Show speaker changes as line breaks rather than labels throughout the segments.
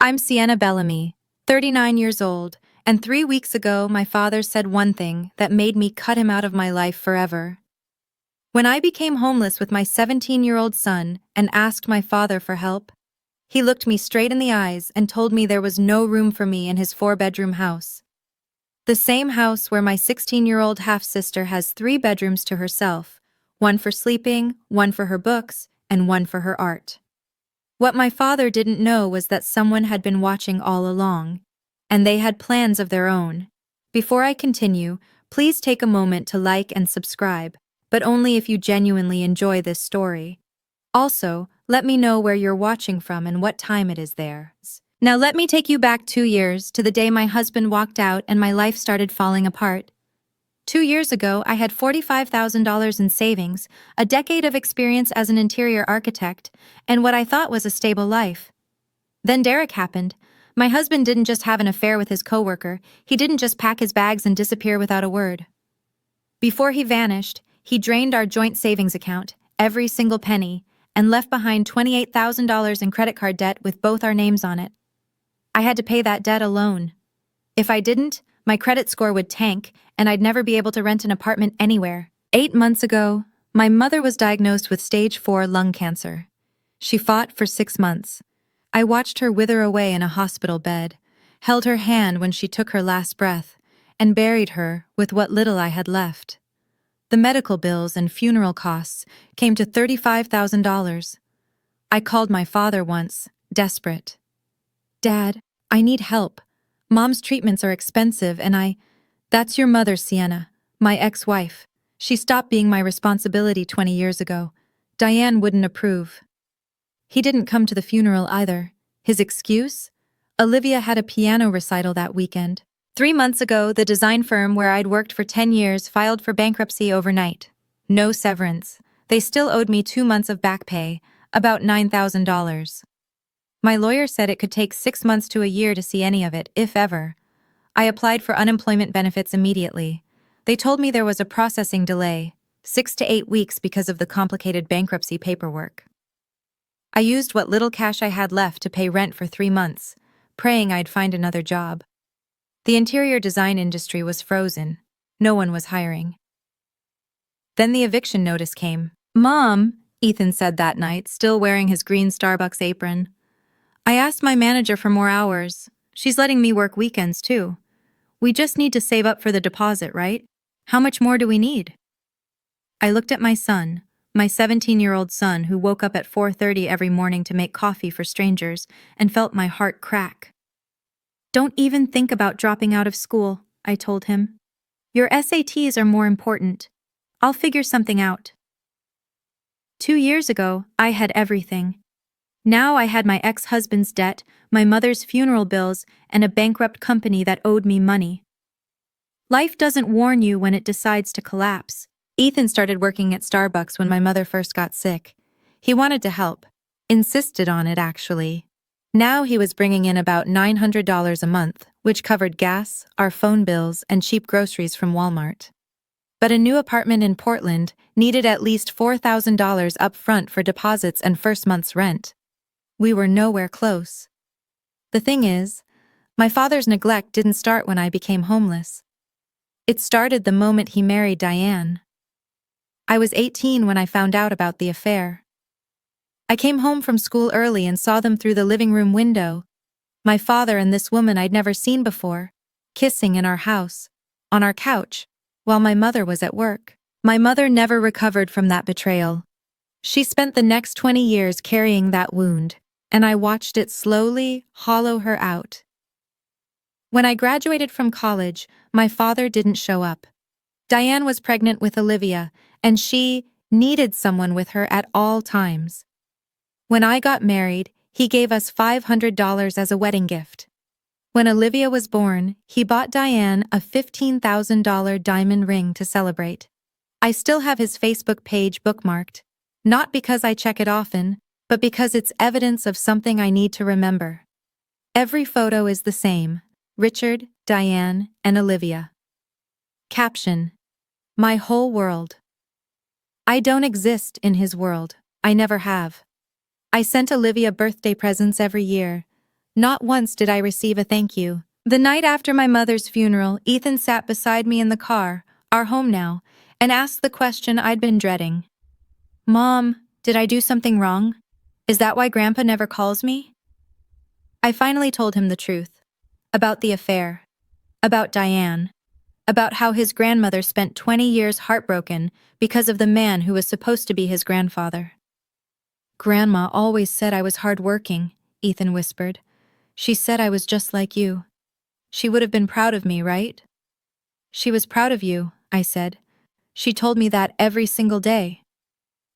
I'm Sienna Bellamy, 39 years old, and 3 weeks ago my father said one thing that made me cut him out of my life forever. When I became homeless with my 17-year-old son and asked my father for help, he looked me straight in the eyes and told me there was no room for me in his 4-bedroom house. The same house where my 16-year-old half-sister has 3 bedrooms to herself, one for sleeping, one for her books, and one for her art. What my father didn't know was that someone had been watching all along, and they had plans of their own. Before I continue, please take a moment to like and subscribe, but only if you genuinely enjoy this story. Also, let me know where you're watching from and what time it is there. Now let me take you back 2 years to the day my husband walked out and my life started falling apart. 2 years ago, I had $45,000 in savings, a decade of experience as an interior architect, and what I thought was a stable life. Then Derek happened. My husband didn't just have an affair with his coworker, he didn't just pack his bags and disappear without a word. Before he vanished, he drained our joint savings account, every single penny, and left behind $28,000 in credit card debt with both our names on it. I had to pay that debt alone. If I didn't, my credit score would tank, and I'd never be able to rent an apartment anywhere. 8 months ago, my mother was diagnosed with stage 4 lung cancer. She fought for 6 months. I watched her wither away in a hospital bed, held her hand when she took her last breath, and buried her with what little I had left. The medical bills and funeral costs came to $35,000. I called my father once, desperate. "Dad, I need help. Mom's treatments are expensive and That's your mother, Sienna, my ex-wife. She stopped being my responsibility 20 years ago. Diane wouldn't approve." He didn't come to the funeral either. His excuse? Olivia had a piano recital that weekend. 3 months ago, the design firm where I'd worked for 10 years filed for bankruptcy overnight. No severance. They still owed me 2 months of back pay, about $9,000. My lawyer said it could take 6 months to a year to see any of it, if ever. I applied for unemployment benefits immediately. They told me there was a processing delay, 6 to 8 weeks because of the complicated bankruptcy paperwork. I used what little cash I had left to pay rent for 3 months, praying I'd find another job. The interior design industry was frozen. No one was hiring. Then the eviction notice came. "Mom," Ethan said that night, still wearing his green Starbucks apron. "I asked my manager for more hours. She's letting me work weekends too. We just need to save up for the deposit, right? How much more do we need?" I looked at my son, my 17-year-old son who woke up at 4:30 every morning to make coffee for strangers, and felt my heart crack. "Don't even think about dropping out of school," I told him. "Your SATs are more important. I'll figure something out." 2 years ago, I had everything. Now I had my ex-husband's debt, my mother's funeral bills, and a bankrupt company that owed me money. Life doesn't warn you when it decides to collapse. Ethan started working at Starbucks when my mother first got sick. He wanted to help. Insisted on it, actually. Now he was bringing in about $900 a month, which covered gas, our phone bills, and cheap groceries from Walmart. But a new apartment in Portland needed at least $4,000 up front for deposits and first month's rent. We were nowhere close. The thing is, my father's neglect didn't start when I became homeless. It started the moment he married Diane. I was 18 when I found out about the affair. I came home from school early and saw them through the living room window. My father and this woman I'd never seen before, kissing in our house, on our couch, while my mother was at work. My mother never recovered from that betrayal. She spent the next 20 years carrying that wound, and I watched it slowly hollow her out. When I graduated from college, my father didn't show up. Diane was pregnant with Olivia, and she needed someone with her at all times. When I got married, he gave us $500 as a wedding gift. When Olivia was born, he bought Diane a $15,000 diamond ring to celebrate. I still have his Facebook page bookmarked, not because I check it often, but because it's evidence of something I need to remember. Every photo is the same: Richard, Diane, and Olivia. Caption: "My whole world." I don't exist in his world. I never have. I sent Olivia birthday presents every year. Not once did I receive a thank you. The night after my mother's funeral, Ethan sat beside me in the car, our home now, and asked the question I'd been dreading. Mom, did I do something wrong? Is that why Grandpa never calls me? I finally told him the truth. About the affair. About Diane. About how his grandmother spent 20 years heartbroken because of the man who was supposed to be his grandfather. Grandma always said I was hardworking, Ethan whispered. She said I was just like you. She would have been proud of me, right? She was proud of you, I said. She told me that every single day.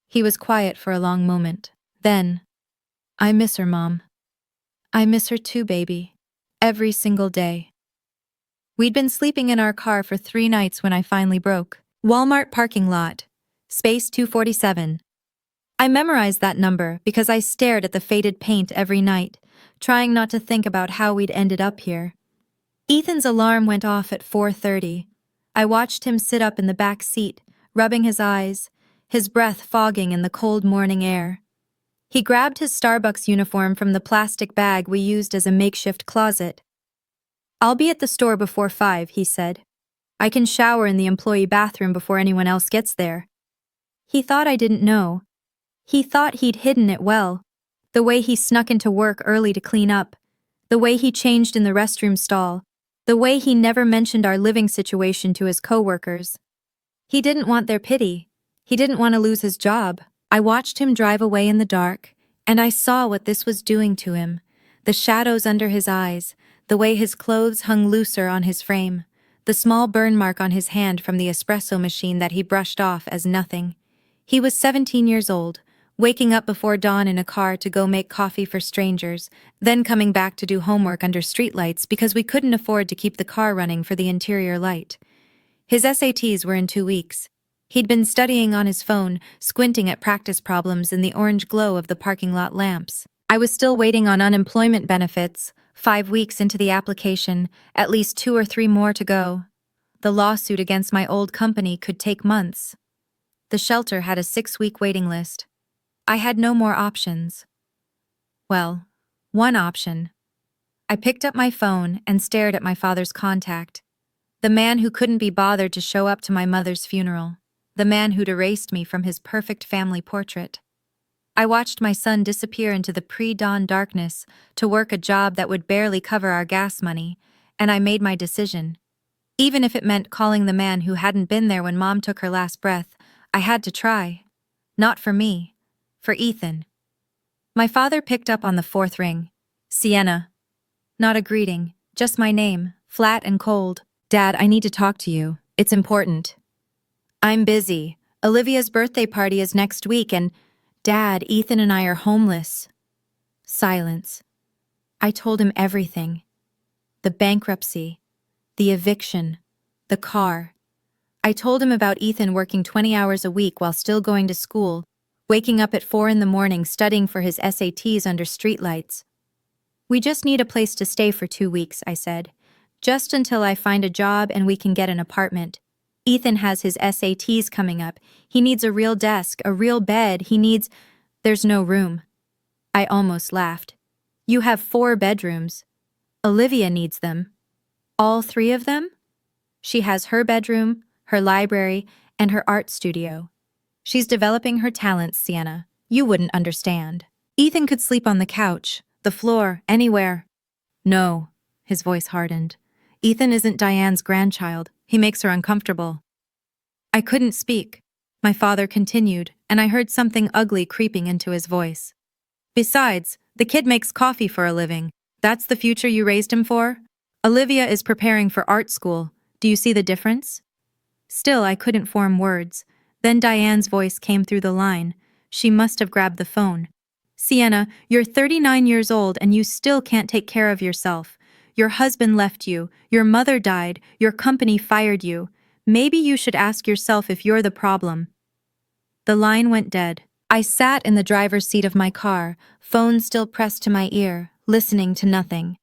He was quiet for a long moment. Then, I miss her, Mom. I miss her too, baby. Every single day. We'd been sleeping in our car for 3 nights when I finally broke. Walmart parking lot. Space 247. I memorized that number because I stared at the faded paint every night, trying not to think about how we'd ended up here. Ethan's alarm went off at 4:30. I watched him sit up in the back seat, rubbing his eyes, his breath fogging in the cold morning air. He grabbed his Starbucks uniform from the plastic bag we used as a makeshift closet. I'll be at the store before 5, he said. I can shower in the employee bathroom before anyone else gets there. He thought I didn't know. He thought he'd hidden it well. The way he snuck into work early to clean up. The way he changed in the restroom stall. The way he never mentioned our living situation to his coworkers. He didn't want their pity. He didn't want to lose his job. I watched him drive away in the dark, and I saw what this was doing to him. The shadows under his eyes, the way his clothes hung looser on his frame, the small burn mark on his hand from the espresso machine that he brushed off as nothing. He was 17 years old, waking up before dawn in a car to go make coffee for strangers, then coming back to do homework under streetlights because we couldn't afford to keep the car running for the interior light. His SATs were in 2 weeks. He'd been studying on his phone, squinting at practice problems in the orange glow of the parking lot lamps. I was still waiting on unemployment benefits, 5 weeks into the application, at least 2 or 3 more to go. The lawsuit against my old company could take months. The shelter had a 6-week waiting list. I had no more options. Well, one option. I picked up my phone and stared at my father's contact. The man who couldn't be bothered to show up to my mother's funeral. The man who'd erased me from his perfect family portrait. I watched my son disappear into the pre-dawn darkness to work a job that would barely cover our gas money, and I made my decision. Even if it meant calling the man who hadn't been there when Mom took her last breath, I had to try. Not for me. For Ethan. My father picked up on the 4th ring. Sienna. Not a greeting, just my name, flat and cold. Dad, I need to talk to you. It's important. I'm busy. Olivia's birthday party is next week and, Dad, Ethan and I are homeless. Silence. I told him everything. The bankruptcy. The eviction. The car. I told him about Ethan working 20 hours a week while still going to school, waking up at 4 in the morning studying for his SATs under streetlights. We just need a place to stay for 2 weeks, I said. Just until I find a job and we can get an apartment. Ethan has his SATs coming up. He needs a real desk, a real bed. There's no room. I almost laughed. You have 4 bedrooms. Olivia needs them. All 3 of them? She has her bedroom, her library, and her art studio. She's developing her talents, Sienna. You wouldn't understand. Ethan could sleep on the couch, the floor, anywhere. No, his voice hardened. Ethan isn't Diane's grandchild. He makes her uncomfortable. I couldn't speak. My father continued, and I heard something ugly creeping into his voice. Besides, the kid makes coffee for a living. That's the future you raised him for? Olivia is preparing for art school. Do you see the difference? Still, I couldn't form words. Then Diane's voice came through the line. She must have grabbed the phone. Sienna, you're 39 years old and you still can't take care of yourself. Your husband left you, your mother died, your company fired you. Maybe you should ask yourself if you're the problem. The line went dead. I sat in the driver's seat of my car, phone still pressed to my ear, listening to nothing.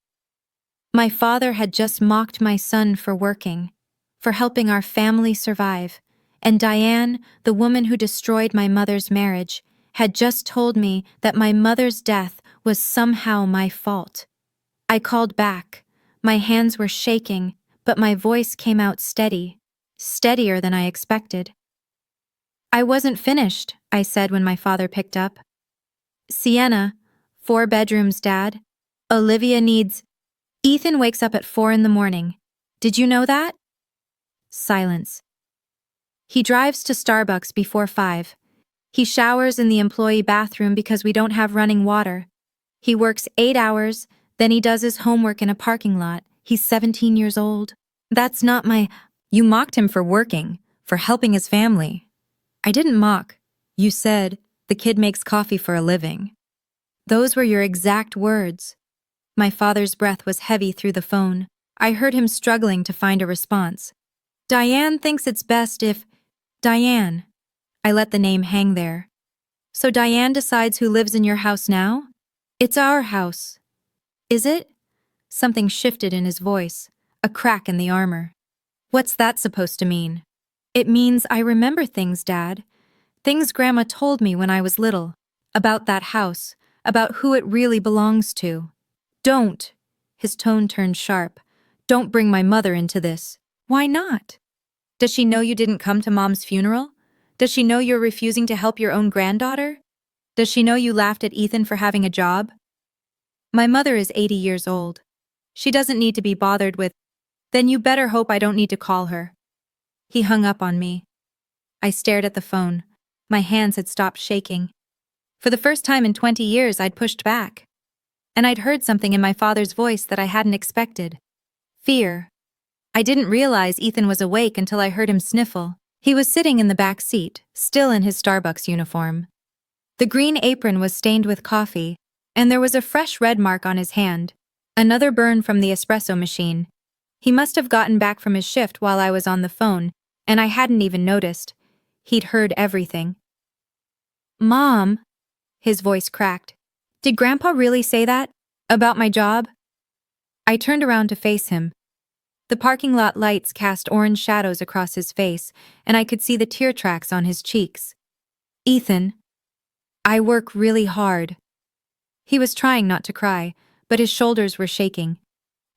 My father had just mocked my son for working, for helping our family survive, and Diane, the woman who destroyed my mother's marriage, had just told me that my mother's death was somehow my fault. I called back. My hands were shaking, but my voice came out steady, steadier than I expected. I wasn't finished, I said when my father picked up. Sienna, 4 bedrooms, Dad. Olivia needs... Ethan wakes up at 4 in the morning. Did you know that? Silence. He drives to Starbucks before 5. He showers in the employee bathroom because we don't have running water. He works 8 hours, then he does his homework in a parking lot. He's 17 years old. That's not my... You mocked him for working, for helping his family. I didn't mock. You said, the kid makes coffee for a living. Those were your exact words. My father's breath was heavy through the phone. I heard him struggling to find a response. Diane thinks it's best if... Diane. I let the name hang there. So Diane decides who lives in your house now? It's our house. Is it? Something shifted in his voice, a crack in the armor. What's that supposed to mean? It means I remember things, Dad. Things Grandma told me when I was little. About that house, about who it really belongs to. Don't. His tone turned sharp. Don't bring my mother into this. Why not? Does she know you didn't come to Mom's funeral? Does she know you're refusing to help your own granddaughter? Does she know you laughed at Ethan for having a job? My mother is 80 years old. She doesn't need to be bothered with... Then you better hope I don't need to call her. He hung up on me. I stared at the phone. My hands had stopped shaking. For the first time in 20 years, I'd pushed back. And I'd heard something in my father's voice that I hadn't expected. Fear. I didn't realize Ethan was awake until I heard him sniffle. He was sitting in the back seat, still in his Starbucks uniform. The green apron was stained with coffee, and there was a fresh red mark on his hand, another burn from the espresso machine. He must have gotten back from his shift while I was on the phone, and I hadn't even noticed. He'd heard everything. Mom, his voice cracked. Did Grandpa really say that? About my job? I turned around to face him. The parking lot lights cast orange shadows across his face, and I could see the tear tracks on his cheeks. Ethan, I work really hard. He was trying not to cry, but his shoulders were shaking.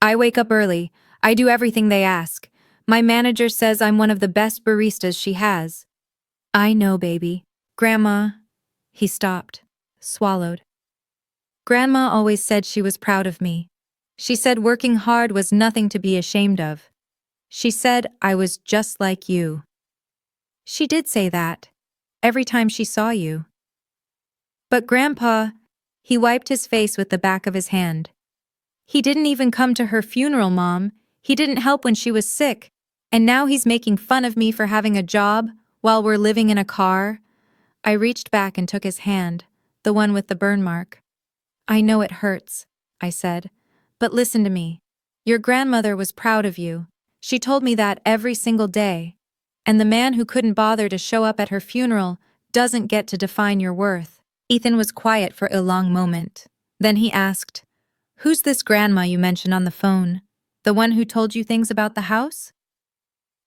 I wake up early. I do everything they ask. My manager says I'm one of the best baristas she has. I know, baby. Grandma... He stopped, swallowed. Grandma always said she was proud of me. She said working hard was nothing to be ashamed of. She said I was just like you. She did say that, every time she saw you. But Grandpa, he wiped his face with the back of his hand. He didn't even come to her funeral, Mom. He didn't help when she was sick. And now he's making fun of me for having a job while we're living in a car. I reached back and took his hand, the one with the burn mark. I know it hurts, I said. But listen to me. Your grandmother was proud of you. She told me that every single day. And the man who couldn't bother to show up at her funeral doesn't get to define your worth. Ethan was quiet for a long moment. Then he asked, Who's this grandma you mentioned on the phone? The one who told you things about the house?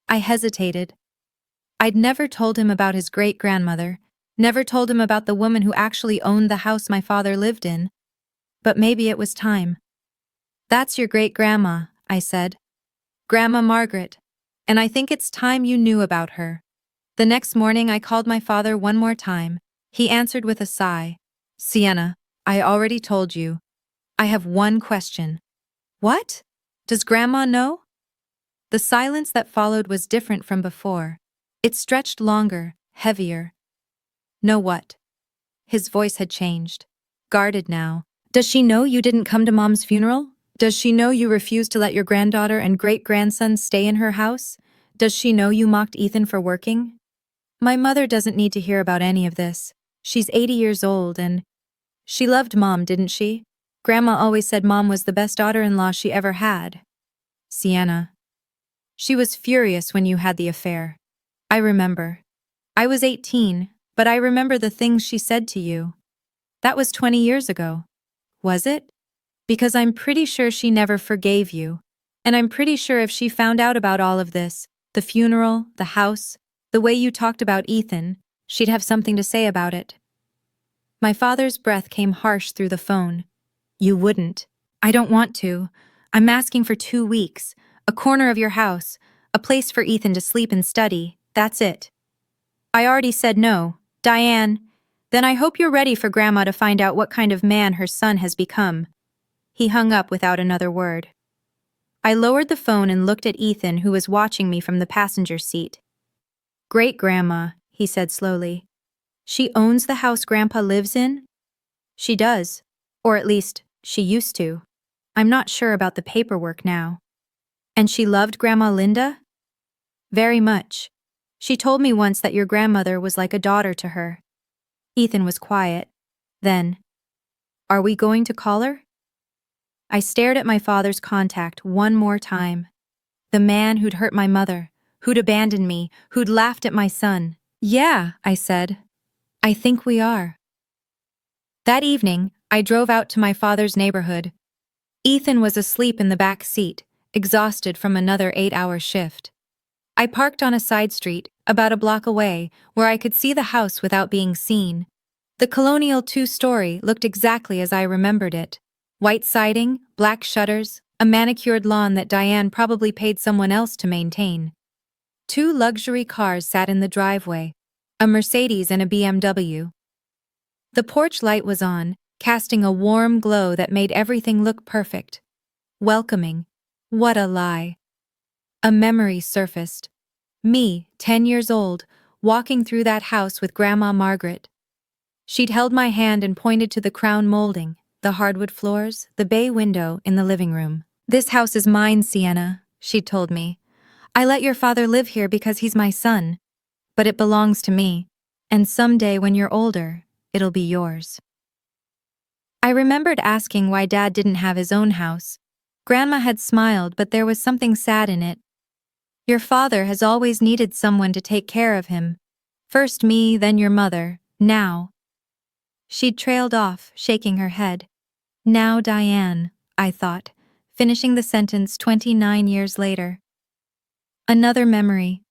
I hesitated. I'd never told him about his great-grandmother, never told him about the woman who actually owned the house my father lived in. But maybe it was time. That's your great-grandma, I said. Grandma Margaret. And I think it's time you knew about her. The next morning I called my father one more time. He answered with a sigh. Sienna, I already told you. I have one question. What? Does Grandma know? The silence that followed was different from before. It stretched longer, heavier. Know what? His voice had changed. Guarded now. Does she know you didn't come to Mom's funeral? Does she know you refused to let your granddaughter and great-grandson stay in her house? Does she know you mocked Ethan for working? My mother doesn't need to hear about any of this. She's 80 years old and... She loved Mom, didn't she? Grandma always said Mom was the best daughter-in-law she ever had. Sienna. She was furious when you had the affair. I remember. I was 18, but I remember the things she said to you. That was 20 years ago. Was it? Because I'm pretty sure she never forgave you. And I'm pretty sure if she found out about all of this, the funeral, the house, the way you talked about Ethan, she'd have something to say about it. My father's breath came harsh through the phone. You wouldn't. I don't want to. I'm asking for 2 weeks, a corner of your house, a place for Ethan to sleep and study. That's it. I already said no. Diane, then I hope you're ready for Grandma to find out what kind of man her son has become. He hung up without another word. I lowered the phone and looked at Ethan, who was watching me from the passenger seat. Great-Grandma, he said slowly. She owns the house Grandpa lives in? She does. Or at least, she used to. I'm not sure about the paperwork now. And she loved Grandma Linda? Very much. She told me once that your grandmother was like a daughter to her. Ethan was quiet. Then, are we going to call her? I stared at my father's contact one more time. The man who'd hurt my mother, who'd abandoned me, who'd laughed at my son. Yeah, I said. I think we are. That evening, I drove out to my father's neighborhood. Ethan was asleep in the back seat, exhausted from another 8-hour shift. I parked on a side street, about a block away, where I could see the house without being seen. The colonial 2-story looked exactly as I remembered it. White siding, black shutters, a manicured lawn that Diane probably paid someone else to maintain. 2 luxury cars sat in the driveway, a Mercedes and a BMW. The porch light was on, casting a warm glow that made everything look perfect. Welcoming. What a lie. A memory surfaced. Me, 10 years old, walking through that house with Grandma Margaret. She'd held my hand and pointed to the crown molding, the hardwood floors, the bay window in the living room. This house is mine, Sienna, she'd told me. I let your father live here because he's my son. But it belongs to me. And someday when you're older, it'll be yours. I remembered asking why Dad didn't have his own house. Grandma had smiled, but there was something sad in it. Your father has always needed someone to take care of him. First me, then your mother, now. She'd trailed off, shaking her head. Now Diane, I thought, finishing the sentence 29 years later. Another memory.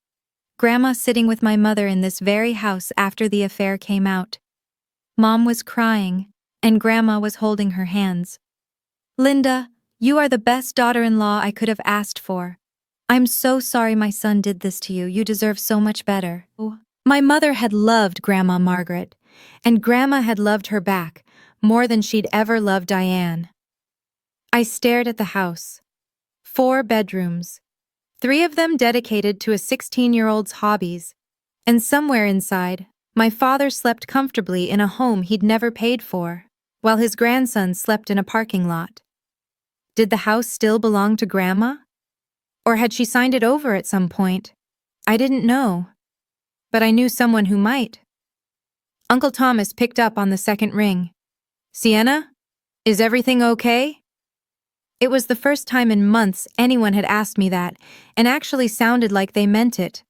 Grandma sitting with my mother in this very house after the affair came out. Mom was crying, and Grandma was holding her hands. Linda, you are the best daughter-in-law I could have asked for. I'm so sorry my son did this to you. You deserve so much better. My mother had loved Grandma Margaret, and Grandma had loved her back more than she'd ever loved Diane. I stared at the house. 4 bedrooms, 3 of them dedicated to a 16-year-old's hobbies, and somewhere inside, my father slept comfortably in a home he'd never paid for, while his grandson slept in a parking lot. Did the house still belong to Grandma? Or had she signed it over at some point? I didn't know. But I knew someone who might. Uncle Thomas picked up on the second ring. Sienna? Is everything okay? It was the first time in months anyone had asked me that, and actually sounded like they meant it.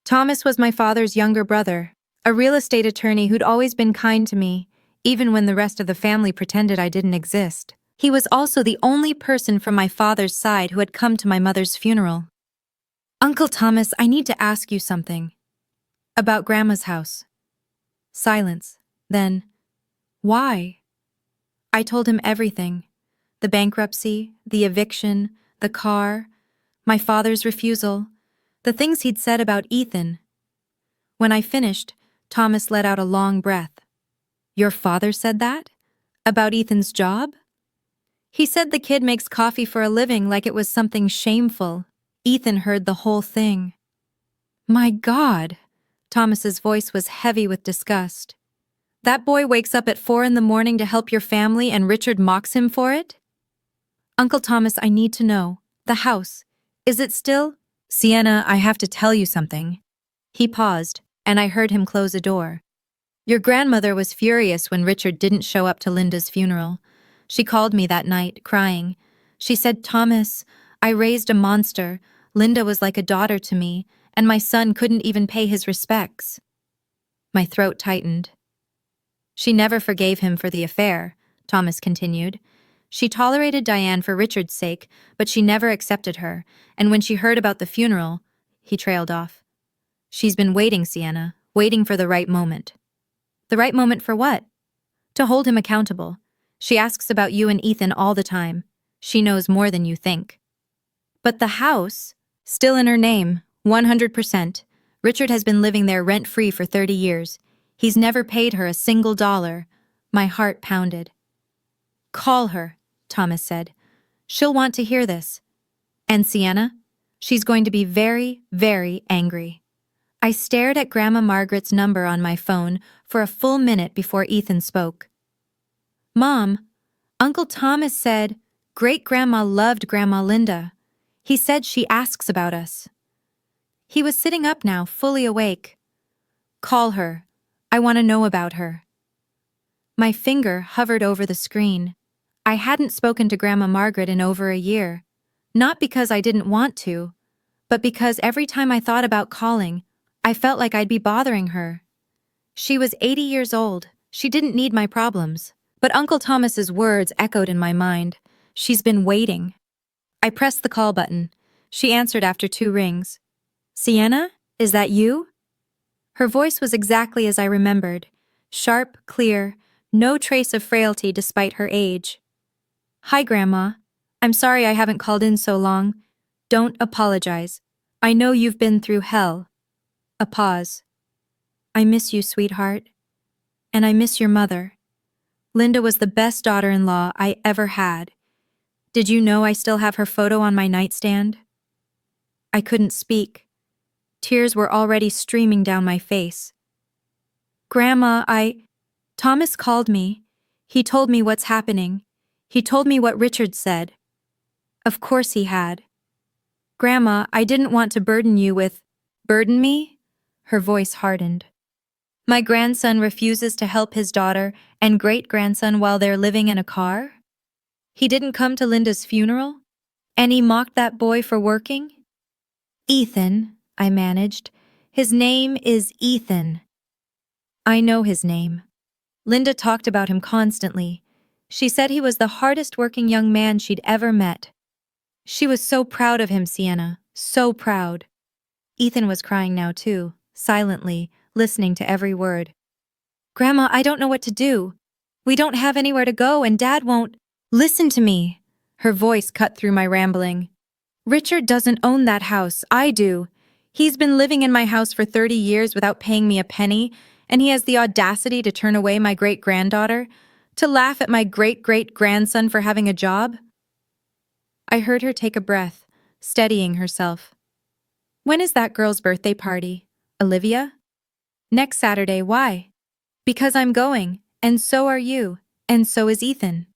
Thomas was my father's younger brother, a real estate attorney who'd always been kind to me, even when the rest of the family pretended I didn't exist. He was also the only person from my father's side who had come to my mother's funeral. Uncle Thomas, I need to ask you something. About Grandma's house. Silence. Then, why? I told him everything. The bankruptcy, the eviction, the car, my father's refusal, the things he'd said about Ethan. When I finished, Thomas let out a long breath. Your father said that? About Ethan's job? He said the kid makes coffee for a living like it was something shameful. Ethan heard the whole thing. My God! Thomas's voice was heavy with disgust. That boy wakes up at 4 in the morning to help your family and Richard mocks him for it? Uncle Thomas, I need to know. The house. Is it still? Sienna, I have to tell you something. He paused, and I heard him close a door. Your grandmother was furious when Richard didn't show up to Linda's funeral. She called me that night, crying. She said, Thomas, I raised a monster. Linda was like a daughter to me, and my son couldn't even pay his respects. My throat tightened. She never forgave him for the affair, Thomas continued. She tolerated Diane for Richard's sake, but she never accepted her, and when she heard about the funeral, he trailed off. She's been waiting, Sienna, waiting for the right moment. The right moment for what? To hold him accountable. She asks about you and Ethan all the time. She knows more than you think. But the house? Still in her name, 100%. Richard has been living there rent-free for 30 years. He's never paid her a single dollar. My heart pounded. Call her, Thomas said. She'll want to hear this. And Sienna? She's going to be very, very angry. I stared at Grandma Margaret's number on my phone for a full minute before Ethan spoke. Mom, Uncle Thomas said Great-Grandma loved Grandma Linda. He said she asks about us. He was sitting up now, fully awake. Call her. I want to know about her. My finger hovered over the screen. I hadn't spoken to Grandma Margaret in over a year. Not because I didn't want to, but because every time I thought about calling, I felt like I'd be bothering her. She was 80 years old. She didn't need my problems. But Uncle Thomas's words echoed in my mind. She's been waiting. I pressed the call button. She answered after 2 rings. Sienna, is that you? Her voice was exactly as I remembered. Sharp, clear, no trace of frailty despite her age. Hi, Grandma. I'm sorry I haven't called in so long. Don't apologize. I know you've been through hell. A pause. I miss you, sweetheart. And I miss your mother. Linda was the best daughter-in-law I ever had. Did you know I still have her photo on my nightstand? I couldn't speak. Tears were already streaming down my face. Grandma, Thomas called me. He told me what's happening. He told me what Richard said. Of course he had. Grandma, I didn't want to burden you with— Burden me? Her voice hardened. My grandson refuses to help his daughter and great-grandson while they're living in a car? He didn't come to Linda's funeral? And he mocked that boy for working? Ethan, I managed. His name is Ethan. I know his name. Linda talked about him constantly. She said he was the hardest-working young man she'd ever met. She was so proud of him, Sienna, so proud. Ethan was crying now too, silently, listening to every word. Grandma, I don't know what to do. We don't have anywhere to go and Dad won't— Listen to me. Her voice cut through my rambling. Richard doesn't own that house, I do. He's been living in my house for 30 years without paying me a penny, and he has the audacity to turn away my great-granddaughter, to laugh at my great-great-grandson for having a job. I heard her take a breath, steadying herself. When is that girl's birthday party? Olivia? Next Saturday, why? Because I'm going, and so are you, and so is Ethan.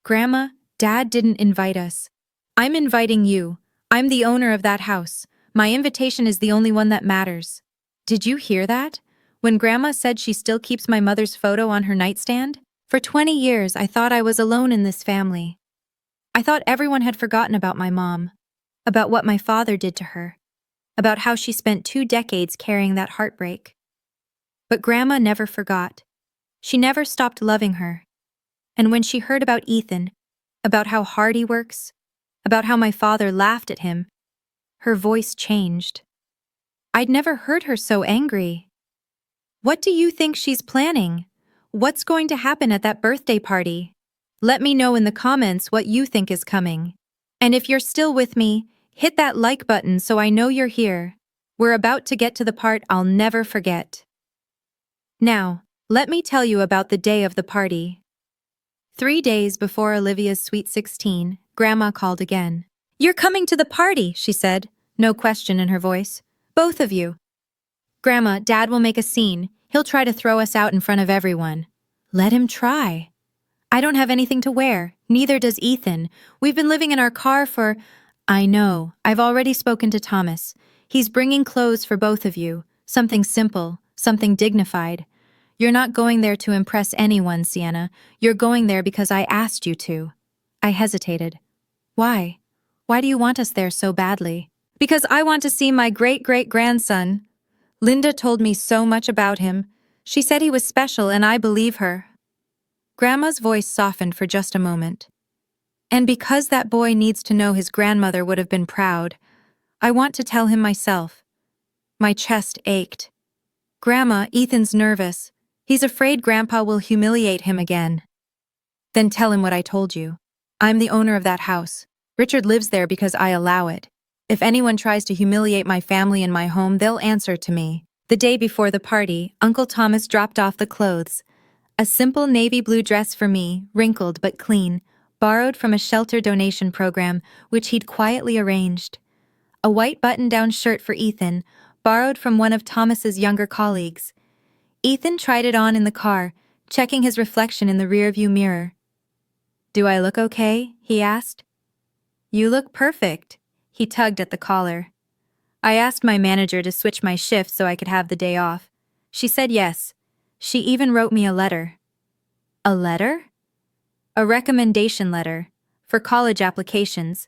Grandma, Dad didn't invite us. I'm inviting you. I'm the owner of that house. My invitation is the only one that matters. Did you hear that? When Grandma said she still keeps my mother's photo on her nightstand? For 20 years, I thought I was alone in this family. I thought everyone had forgotten about my mom, about what my father did to her, about how she spent 2 decades carrying that heartbreak. But Grandma never forgot. She never stopped loving her. And when she heard about Ethan, about how hard he works, about how my father laughed at him, her voice changed. I'd never heard her so angry. What do you think she's planning? What's going to happen at that birthday party? Let me know in the comments what you think is coming. And if you're still with me, hit that like button so I know you're here. We're about to get to the part I'll never forget. Now, let me tell you about the day of the party. 3 days before Olivia's sweet 16, Grandma called again. You're coming to the party, she said, no question in her voice. Both of you. Grandma, Dad will make a scene. He'll try to throw us out in front of everyone. Let him try. I don't have anything to wear. Neither does Ethan. We've been living in our car for— I know. I've already spoken to Thomas. He's bringing clothes for both of you. Something simple, something dignified. You're not going there to impress anyone, Sienna. You're going there because I asked you to. I hesitated. Why? Why do you want us there so badly? Because I want to see my great-great-grandson. Linda told me so much about him. She said he was special, and I believe her. Grandma's voice softened for just a moment. And because that boy needs to know his grandmother would have been proud, I want to tell him myself. My chest ached. Grandma, Ethan's nervous. He's afraid Grandpa will humiliate him again. Then tell him what I told you. I'm the owner of that house. Richard lives there because I allow it. If anyone tries to humiliate my family and my home, they'll answer to me. The day before the party, Uncle Thomas dropped off the clothes. A simple navy blue dress for me, wrinkled but clean, borrowed from a shelter donation program, which he'd quietly arranged. A white button-down shirt for Ethan, borrowed from one of Thomas's younger colleagues. Ethan tried it on in the car, checking his reflection in the rearview mirror. "Do I look okay?" he asked. "You look perfect." He tugged at the collar. I asked my manager to switch my shift so I could have the day off. She said yes. She even wrote me a letter. A letter? A recommendation letter, for college applications.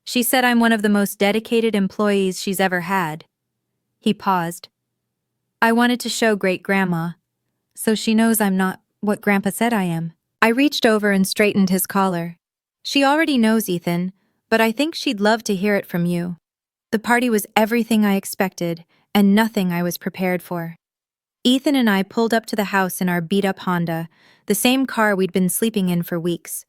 She said I'm one of the most dedicated employees she's ever had. He paused. I wanted to show Great-Grandma, so she knows I'm not what Grandpa said I am. I reached over and straightened his collar. She already knows, Ethan, but I think she'd love to hear it from you. The party was everything I expected, and nothing I was prepared for. Ethan and I pulled up to the house in our beat-up Honda, the same car we'd been sleeping in for weeks.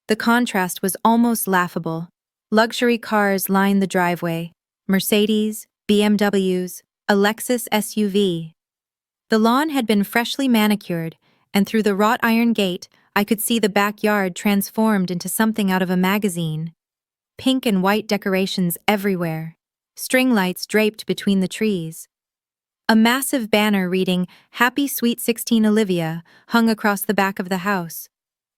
The contrast was almost laughable. Luxury cars lined the driveway. Mercedes, BMWs, a Lexus SUV. The lawn had been freshly manicured, and through the wrought iron gate, I could see the backyard transformed into something out of a magazine. Pink and white decorations everywhere. String lights draped between the trees. A massive banner reading, "Happy Sweet 16 Olivia," hung across the back of the house.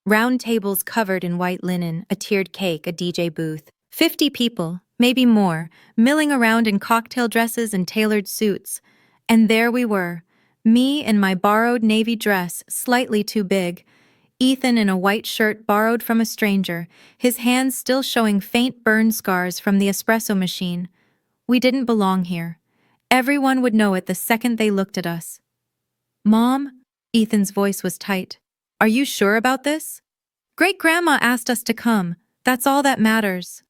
Round tables covered in white linen, a tiered cake, a DJ booth. 50 people, maybe more, milling around in cocktail dresses and tailored suits. And there we were, me in my borrowed navy dress, slightly too big, Ethan in a white shirt borrowed from a stranger, his hands still showing faint burn scars from the espresso machine. We didn't belong here. Everyone would know it the second they looked at us. "Mom?" Ethan's voice was tight. "Are you sure about this?" "Great-Grandma asked us to come. That's all that matters."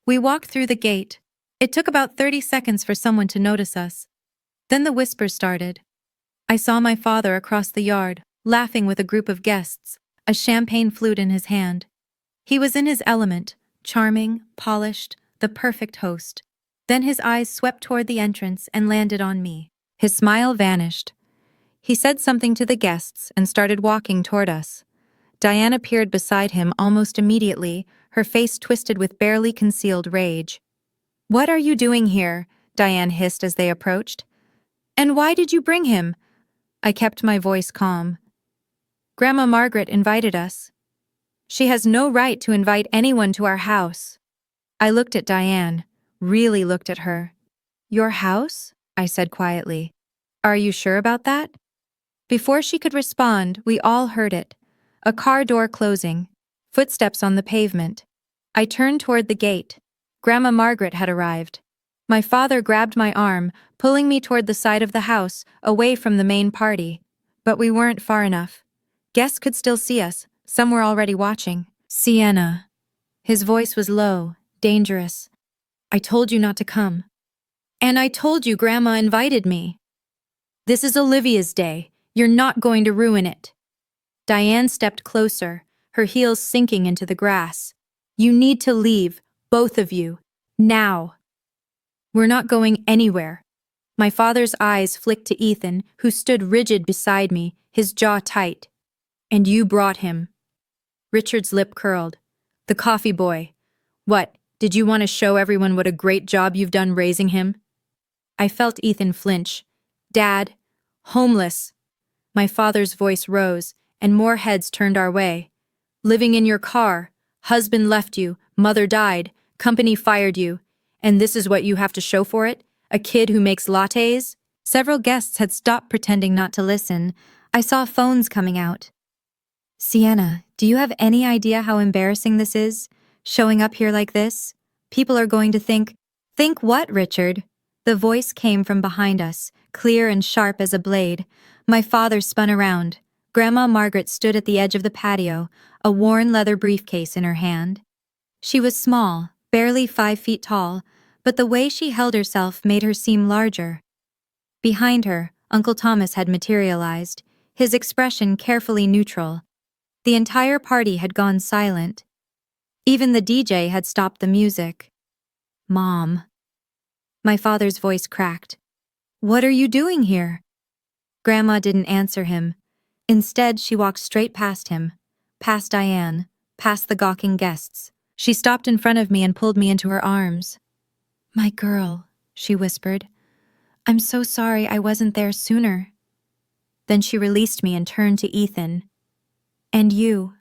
We walked through the gate. It took about 30 seconds for someone to notice us. Then the whispers started. I saw my father across the yard, laughing with a group of guests, a champagne flute in his hand. He was in his element, charming, polished, the perfect host. Then his eyes swept toward the entrance and landed on me. His smile vanished. He said something to the guests and started walking toward us. Diane appeared beside him almost immediately, her face twisted with barely concealed rage. "What are you doing here?" Diane hissed as they approached. "And why did you bring him?" I kept my voice calm. "Grandma Margaret invited us. She has no right to invite anyone to our house." I looked at Diane, really looked at her. "Your house?" I said quietly. "Are you sure about that?" Before she could respond, we all heard it. A car door closing, footsteps on the pavement. I turned toward the gate. Grandma Margaret had arrived. My father grabbed my arm, pulling me toward the side of the house, away from the main party. But we weren't far enough. Guests could still see us. Some were already watching. "Sienna." His voice was low, dangerous. "I told you not to come. And I told you Grandma invited me. This is Olivia's day. You're not going to ruin it." Diane stepped closer, her heels sinking into the grass. "You need to leave, both of you. Now." "We're not going anywhere." My father's eyes flicked to Ethan, who stood rigid beside me, his jaw tight. "And you brought him." Richard's lip curled. "The coffee boy. What, did you want to show everyone what a great job you've done raising him?" I felt Ethan flinch. "Dad, homeless." My father's voice rose, and more heads turned our way. "Living in your car. Husband left you, mother died, company fired you. And this is what you have to show for it? A kid who makes lattes?" Several guests had stopped pretending not to listen. I saw phones coming out. "Sienna, do you have any idea how embarrassing this is? Showing up here like this? People are going to think..." "Think what, Richard?" The voice came from behind us, clear and sharp as a blade. My father spun around. Grandma Margaret stood at the edge of the patio, a worn leather briefcase in her hand. She was small, barely 5 feet tall, but the way she held herself made her seem larger. Behind her, Uncle Thomas had materialized, his expression carefully neutral. The entire party had gone silent. Even the DJ had stopped the music. "Mom." My father's voice cracked. "What are you doing here?" Grandma didn't answer him. Instead, she walked straight past him, past Diane, past the gawking guests. She stopped in front of me and pulled me into her arms. "My girl," she whispered. "I'm so sorry I wasn't there sooner." Then she released me and turned to Ethan. "And you."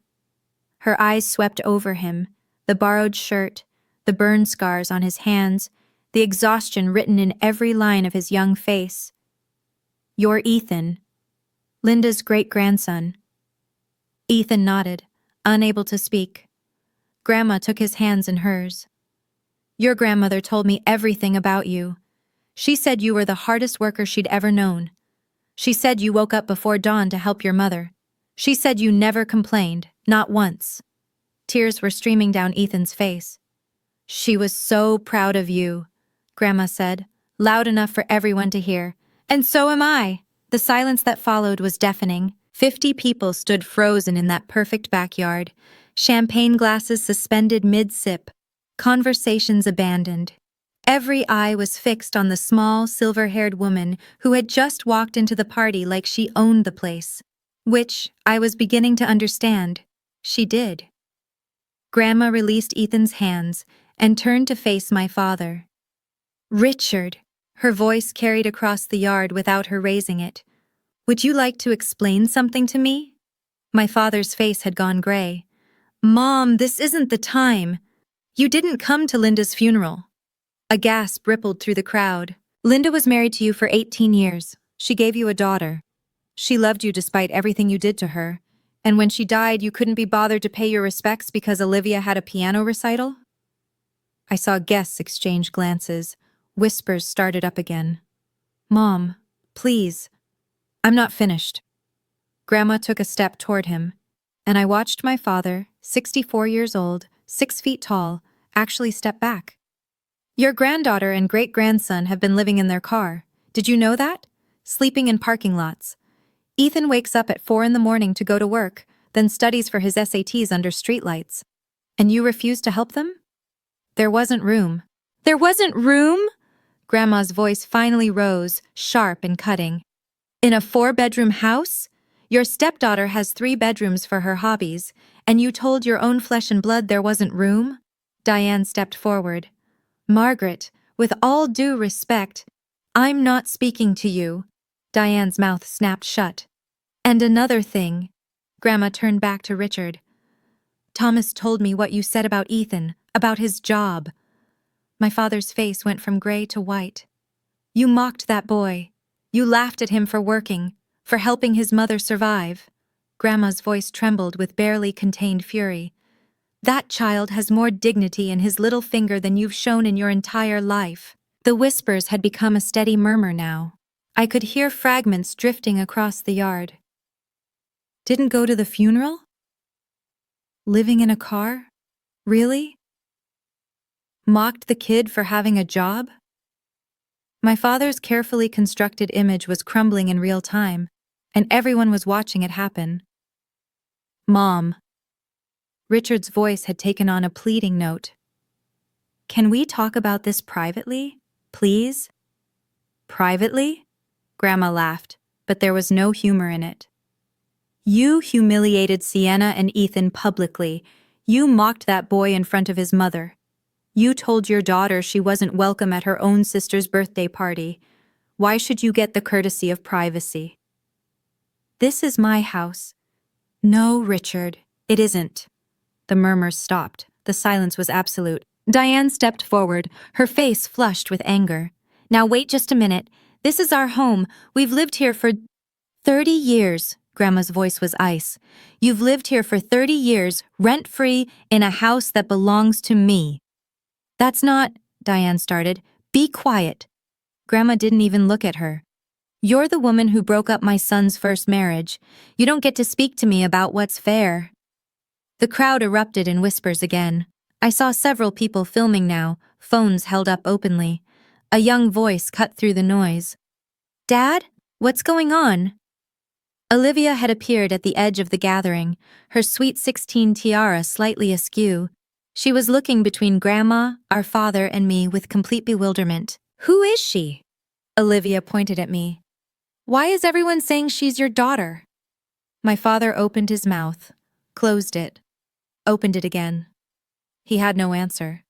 Her eyes swept over him, the borrowed shirt, the burn scars on his hands, the exhaustion written in every line of his young face. "You're Ethan, Linda's great-grandson." Ethan nodded, unable to speak. Grandma took his hands in hers. "Your grandmother told me everything about you. She said you were the hardest worker she'd ever known. She said you woke up before dawn to help your mother. She said you never complained, not once." Tears were streaming down Ethan's face. "She was so proud of you," Grandma said, loud enough for everyone to hear. "And so am I." The silence that followed was deafening. 50 people stood frozen in that perfect backyard, champagne glasses suspended mid-sip, conversations abandoned. Every eye was fixed on the small, silver-haired woman who had just walked into the party like she owned the place. Which, I was beginning to understand, she did. Grandma released Ethan's hands and turned to face my father. "Richard," her voice carried across the yard without her raising it. "Would you like to explain something to me?" My father's face had gone gray. "Mom, this isn't the time. You didn't come to Linda's funeral." A gasp rippled through the crowd. "Linda was married to you for 18 years. She gave you a daughter. She loved you despite everything you did to her. And when she died, you couldn't be bothered to pay your respects because Olivia had a piano recital?" I saw guests exchange glances. Whispers started up again. "Mom, please. I'm not finished." Grandma took a step toward him, and I watched my father, 64 years old, 6 feet tall, actually step back. "Your granddaughter and great-grandson have been living in their car. Did you know that? Sleeping in parking lots. Ethan wakes up at 4 in the morning to go to work, then studies for his SATs under streetlights. And you refuse to help them?" "There wasn't room." "There wasn't room?" Grandma's voice finally rose, sharp and cutting. "In a 4-bedroom house? Your stepdaughter has 3 bedrooms for her hobbies, and you told your own flesh and blood there wasn't room?" Diane stepped forward. "Margaret, with all due respect, I'm not speaking to you." Diane's mouth snapped shut. "And another thing." Grandma turned back to Richard. "Thomas told me what you said about Ethan, about his job." My father's face went from gray to white. "You mocked that boy. You laughed at him for working, for helping his mother survive." Grandma's voice trembled with barely contained fury. "That child has more dignity in his little finger than you've shown in your entire life." The whispers had become a steady murmur now. I could hear fragments drifting across the yard. "Didn't go to the funeral? Living in a car? Really? Mocked the kid for having a job?" My father's carefully constructed image was crumbling in real time, and everyone was watching it happen. "Mom." Richard's voice had taken on a pleading note. "Can we talk about this privately, please?" "Privately?" Grandma laughed, but there was no humor in it. "You humiliated Sienna and Ethan publicly. You mocked that boy in front of his mother. You told your daughter she wasn't welcome at her own sister's birthday party. Why should you get the courtesy of privacy?" "This is my house." "No, Richard, it isn't." The murmurs stopped. The silence was absolute. Diane stepped forward, her face flushed with anger. "Now wait just a minute. This is our home. We've lived here for 30 years. Grandma's voice was ice. "You've lived here for 30 years, rent-free, in a house that belongs to me." "That's not," Diane started. "Be quiet." Grandma didn't even look at her. "You're the woman who broke up my son's first marriage. You don't get to speak to me about what's fair." The crowd erupted in whispers again. I saw several people filming now, phones held up openly. A young voice cut through the noise. "Dad, what's going on?" Olivia had appeared at the edge of the gathering, her sweet 16 tiara slightly askew. She was looking between Grandma, our father, and me with complete bewilderment. "Who is she?" Olivia pointed at me. "Why is everyone saying she's your daughter?" My father opened his mouth, closed it, opened it again. He had no answer,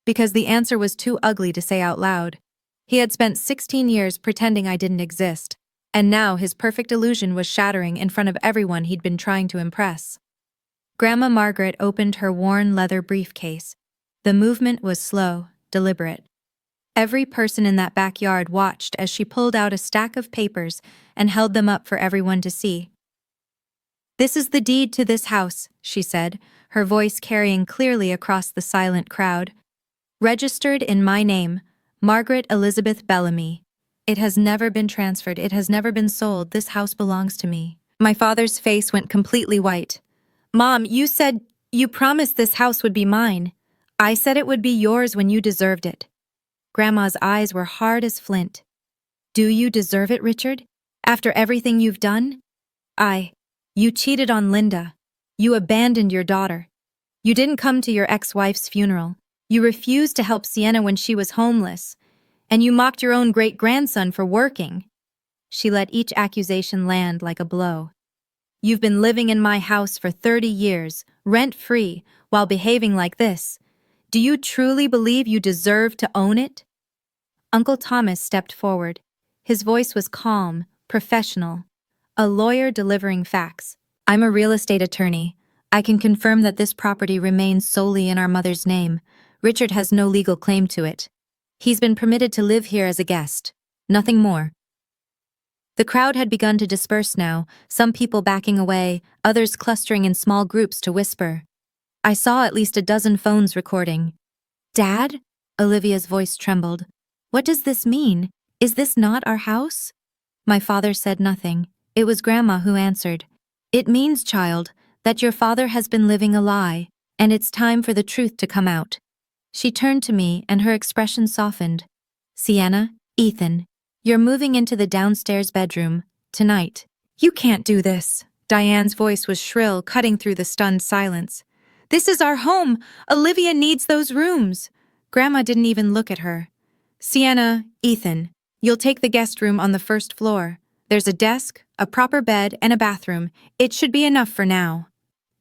because the answer was too ugly to say out loud. He had spent 16 years pretending I didn't exist, and now his perfect illusion was shattering in front of everyone he'd been trying to impress. Grandma Margaret opened her worn leather briefcase. The movement was slow, deliberate. Every person in that backyard watched as she pulled out a stack of papers and held them up for everyone to see. "This is the deed to this house," she said, her voice carrying clearly across the silent crowd. "Registered in my name, Margaret Elizabeth Bellamy. It has never been transferred, it has never been sold, this house belongs to me." My father's face went completely white. "Mom, you promised this house would be mine. I said it would be yours when you deserved it." Grandma's eyes were hard as flint. "Do you deserve it, Richard? After everything you've done?" You cheated on Linda. You abandoned your daughter. You didn't come to your ex-wife's funeral. You refused to help Sienna when she was homeless. And you mocked your own great-grandson for working." She let each accusation land like a blow. "You've been living in my house for 30 years, rent-free, while behaving like this. Do you truly believe you deserve to own it?" Uncle Thomas stepped forward. His voice was calm, professional. A lawyer delivering facts. "I'm a real estate attorney. I can confirm that this property remains solely in our mother's name. Richard has no legal claim to it. He's been permitted to live here as a guest. Nothing more." The crowd had begun to disperse now, some people backing away, others clustering in small groups to whisper. I saw at least a dozen phones recording. "Dad?" Olivia's voice trembled. "What does this mean? Is this not our house?" My father said nothing. It was Grandma who answered. "It means, child, that your father has been living a lie, and it's time for the truth to come out." She turned to me and her expression softened. "Sienna, Ethan, you're moving into the downstairs bedroom, tonight." "You can't do this." Diane's voice was shrill, cutting through the stunned silence. "This is our home. Olivia needs those rooms." Grandma didn't even look at her. "Sienna, Ethan, you'll take the guest room on the first floor. There's a desk, a proper bed, and a bathroom. It should be enough for now."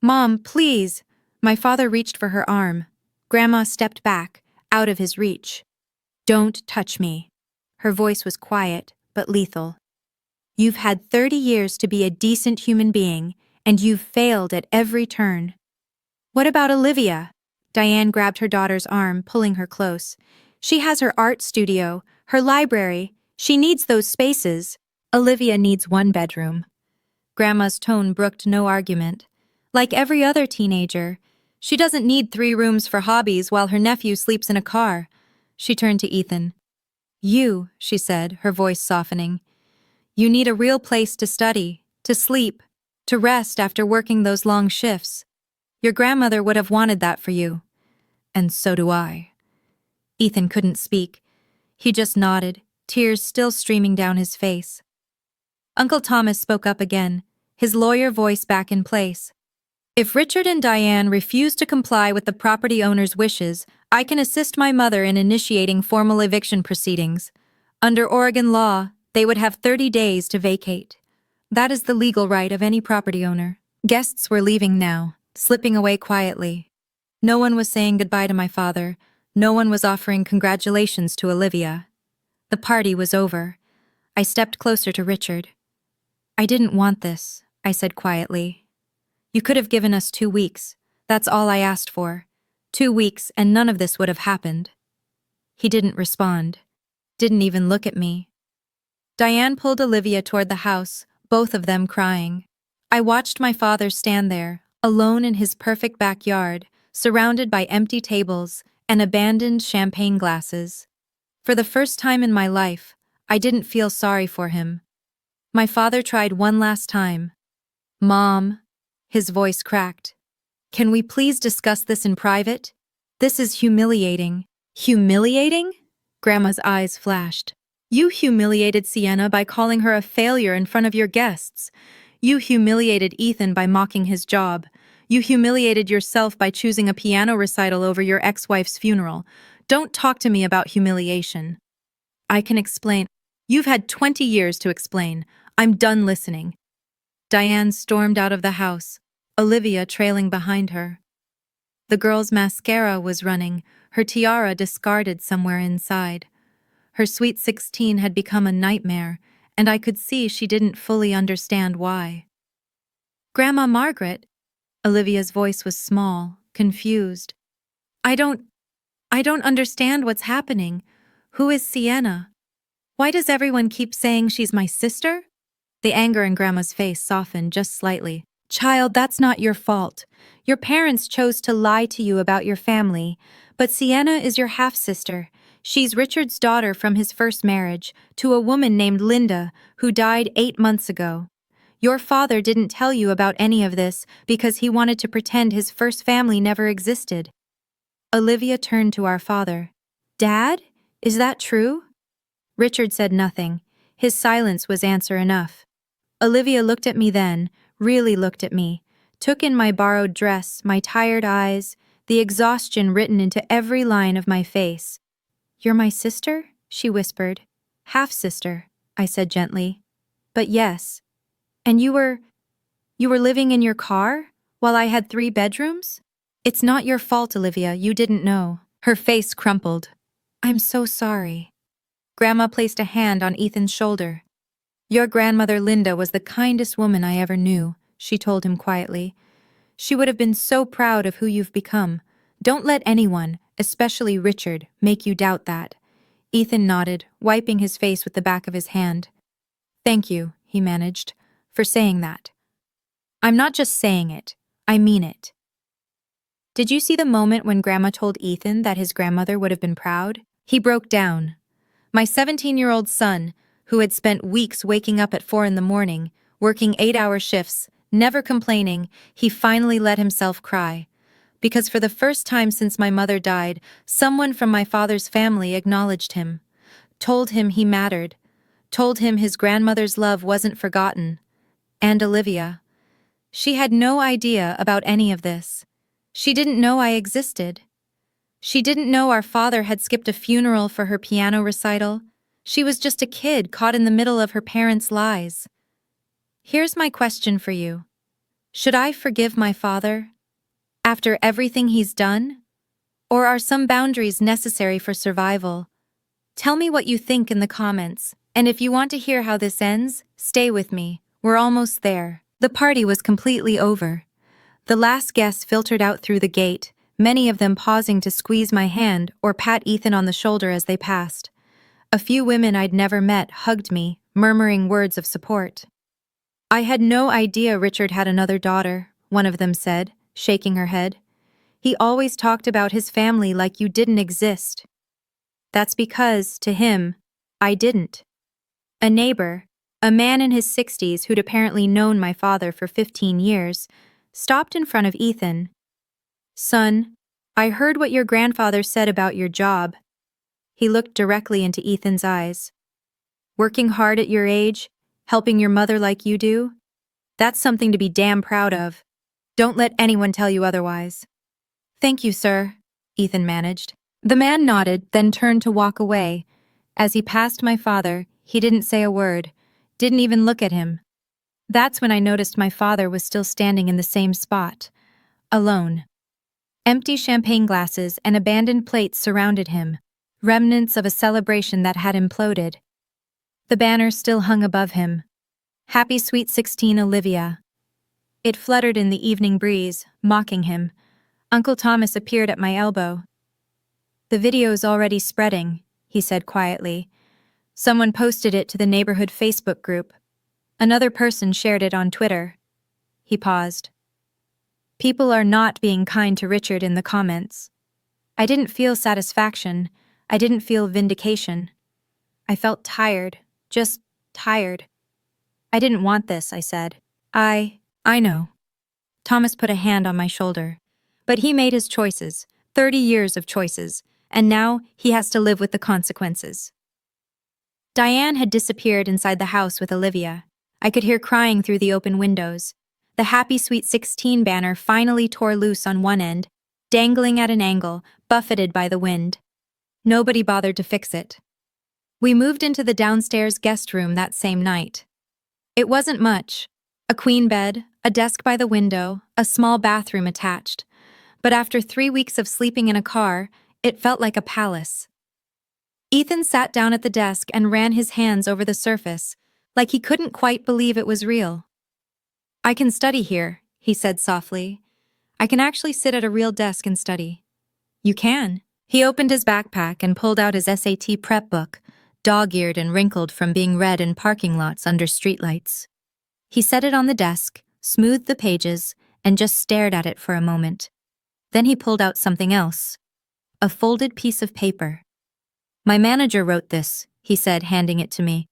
"Mom, please." My father reached for her arm. Grandma stepped back, out of his reach. "Don't touch me." Her voice was quiet, but lethal. "You've had 30 years to be a decent human being, and you've failed at every turn." "What about Olivia?" Diane grabbed her daughter's arm, pulling her close. "She has her art studio, her library. She needs those spaces." "Olivia needs one bedroom." Grandma's tone brooked no argument. "Like every other teenager. She doesn't need 3 rooms for hobbies while her nephew sleeps in a car." She turned to Ethan. "You," she said, her voice softening. "You need a real place to study, to sleep, to rest after working those long shifts. Your grandmother would have wanted that for you. And so do I." Ethan couldn't speak. He just nodded, tears still streaming down his face. Uncle Thomas spoke up again, his lawyer voice back in place. "If Richard and Diane refuse to comply with the property owner's wishes, I can assist my mother in initiating formal eviction proceedings. Under Oregon law, they would have 30 days to vacate. That is the legal right of any property owner." Guests were leaving now, slipping away quietly. No one was saying goodbye to my father. No one was offering congratulations to Olivia. The party was over. I stepped closer to Richard. "I didn't want this," I said quietly. "You could have given us 2 weeks. That's all I asked for. 2 weeks and none of this would have happened." He didn't respond. Didn't even look at me. Diane pulled Olivia toward the house, both of them crying. I watched my father stand there, alone in his perfect backyard, surrounded by empty tables and abandoned champagne glasses. For the first time in my life, I didn't feel sorry for him. My father tried one last time. "Mom," his voice cracked. "Can we please discuss this in private? This is humiliating." "Humiliating?" Grandma's eyes flashed. "You humiliated Sienna by calling her a failure in front of your guests. You humiliated Ethan by mocking his job. You humiliated yourself by choosing a piano recital over your ex-wife's funeral. Don't talk to me about humiliation. I can explain. You've had 20 years to explain. I'm done listening. Diane stormed out of the house, Olivia trailing behind her. The girl's mascara was running, her tiara discarded somewhere inside. Her sweet 16 had become a nightmare, and I could see she didn't fully understand why. Grandma Margaret? Olivia's voice was small, confused. I don't understand what's happening. Who is Sienna? Why does everyone keep saying she's my sister? The anger in Grandma's face softened just slightly. Child, that's not your fault. Your parents chose to lie to you about your family, but Sienna is your half-sister. She's Richard's daughter from his first marriage, to a woman named Linda, who died 8 months ago. Your father didn't tell you about any of this because he wanted to pretend his first family never existed. Olivia turned to our father. Dad? Is that true? Richard said nothing. His silence was answer enough. Olivia looked at me then, really looked at me, took in my borrowed dress, my tired eyes, the exhaustion written into every line of my face. You're my sister? She whispered. Half-sister, I said gently. But yes. And you were living in your car? While I had 3 bedrooms? It's not your fault, Olivia, you didn't know. Her face crumpled. I'm so sorry. Grandma placed a hand on Ethan's shoulder. Your grandmother Linda was the kindest woman I ever knew, she told him quietly. She would have been so proud of who you've become. Don't let anyone, especially Richard, make you doubt that. Ethan nodded, wiping his face with the back of his hand. Thank you, he managed, for saying that. I'm not just saying it, I mean it. Did you see the moment when Grandma told Ethan that his grandmother would have been proud? He broke down. My 17-year-old son, who had spent weeks waking up at 4 in the morning, working 8-hour shifts, never complaining, he finally let himself cry. Because for the first time since my mother died, someone from my father's family acknowledged him, told him he mattered, told him his grandmother's love wasn't forgotten. And Olivia. She had no idea about any of this. She didn't know I existed. She didn't know our father had skipped a funeral for her piano recital. She was just a kid caught in the middle of her parents' lies. Here's my question for you. Should I forgive my father? After everything he's done? Or are some boundaries necessary for survival? Tell me what you think in the comments, and if you want to hear how this ends, stay with me. We're almost there. The party was completely over. The last guests filtered out through the gate, many of them pausing to squeeze my hand or pat Ethan on the shoulder as they passed. A few women I'd never met hugged me, murmuring words of support. I had no idea Richard had another daughter, one of them said, shaking her head. He always talked about his family like you didn't exist. That's because, to him, I didn't. A neighbor, a man in his 60s who'd apparently known my father for 15 years, stopped in front of Ethan. Son, I heard what your grandfather said about your job. He looked directly into Ethan's eyes. Working hard at your age, helping your mother like you do? That's something to be damn proud of. Don't let anyone tell you otherwise. Thank you, sir, Ethan managed. The man nodded, then turned to walk away. As he passed my father, he didn't say a word, didn't even look at him. That's when I noticed my father was still standing in the same spot, alone. Empty champagne glasses and abandoned plates surrounded him, remnants of a celebration that had imploded. The banner still hung above him. Happy Sweet 16 Olivia. It fluttered in the evening breeze, mocking him. Uncle Thomas appeared at my elbow. The video's already spreading, he said quietly. Someone posted it to the neighborhood Facebook group. Another person shared it on Twitter. He paused. People are not being kind to Richard in the comments. I didn't feel satisfaction. I didn't feel vindication. I felt tired, just tired. I didn't want this, I said. I know. Thomas put a hand on my shoulder. But he made his choices, 30 years of choices, and now he has to live with the consequences. Diane had disappeared inside the house with Olivia. I could hear crying through the open windows. The Happy Sweet 16 banner finally tore loose on one end, dangling at an angle, buffeted by the wind. Nobody bothered to fix it. We moved into the downstairs guest room that same night. It wasn't much. A queen bed, a desk by the window, a small bathroom attached. But after 3 weeks of sleeping in a car, it felt like a palace. Ethan sat down at the desk and ran his hands over the surface, like he couldn't quite believe it was real. "I can study here," he said softly. "I can actually sit at a real desk and study." "You can." He opened his backpack and pulled out his SAT prep book, dog-eared and wrinkled from being read in parking lots under streetlights. He set it on the desk, smoothed the pages, and just stared at it for a moment. Then he pulled out something else. A folded piece of paper. "My manager wrote this," he said, handing it to me.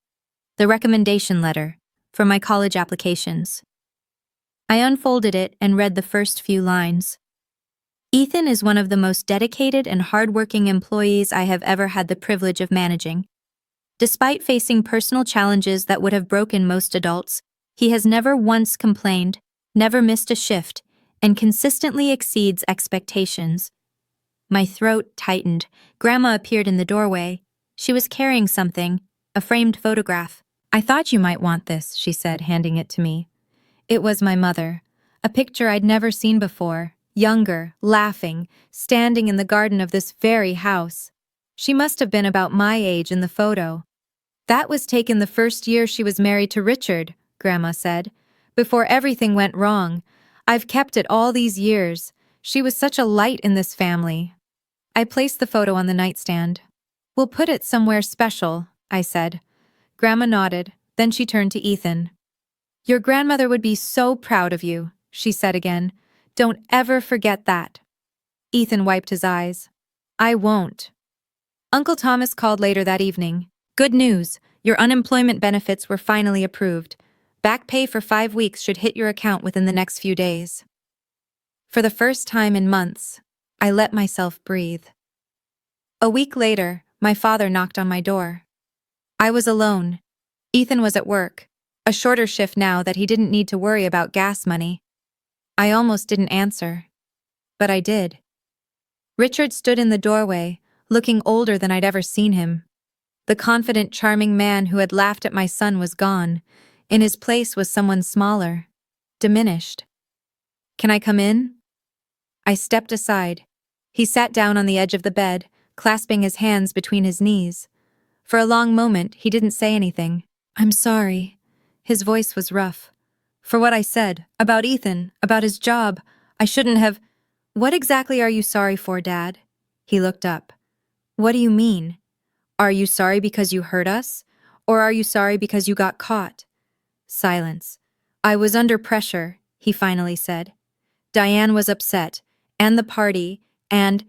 "The recommendation letter, for my college applications." I unfolded it and read the first few lines. "Ethan is one of the most dedicated and hardworking employees I have ever had the privilege of managing. Despite facing personal challenges that would have broken most adults, he has never once complained, never missed a shift, and consistently exceeds expectations." My throat tightened. Grandma appeared in the doorway. She was carrying something, a framed photograph. "I thought you might want this," she said, handing it to me. It was my mother, a picture I'd never seen before, younger, laughing, standing in the garden of this very house. She must have been about my age in the photo. "That was taken the first year she was married to Richard," Grandma said, "before everything went wrong. I've kept it all these years. She was such a light in this family." I placed the photo on the nightstand. "We'll put it somewhere special," I said. Grandma nodded, then she turned to Ethan. "Your grandmother would be so proud of you," she said again. "Don't ever forget that." Ethan wiped his eyes. "I won't." Uncle Thomas called later that evening. "Good news, your unemployment benefits were finally approved. Back pay for 5 weeks should hit your account within the next few days." For the first time in months, I let myself breathe. A week later, my father knocked on my door. I was alone. Ethan was at work, a shorter shift now that he didn't need to worry about gas money. I almost didn't answer, but I did. Richard stood in the doorway, looking older than I'd ever seen him. The confident, charming man who had laughed at my son was gone. In his place was someone smaller, diminished. "Can I come in?" I stepped aside. He sat down on the edge of the bed, clasping his hands between his knees. For a long moment, he didn't say anything. "I'm sorry." His voice was rough. "For what I said, about Ethan, about his job. I shouldn't have—" "What exactly are you sorry for, Dad?" He looked up. "What do you mean? Are you sorry because you hurt us? Or are you sorry because you got caught?" Silence. "I was under pressure," he finally said. "Diane was upset, and the party, and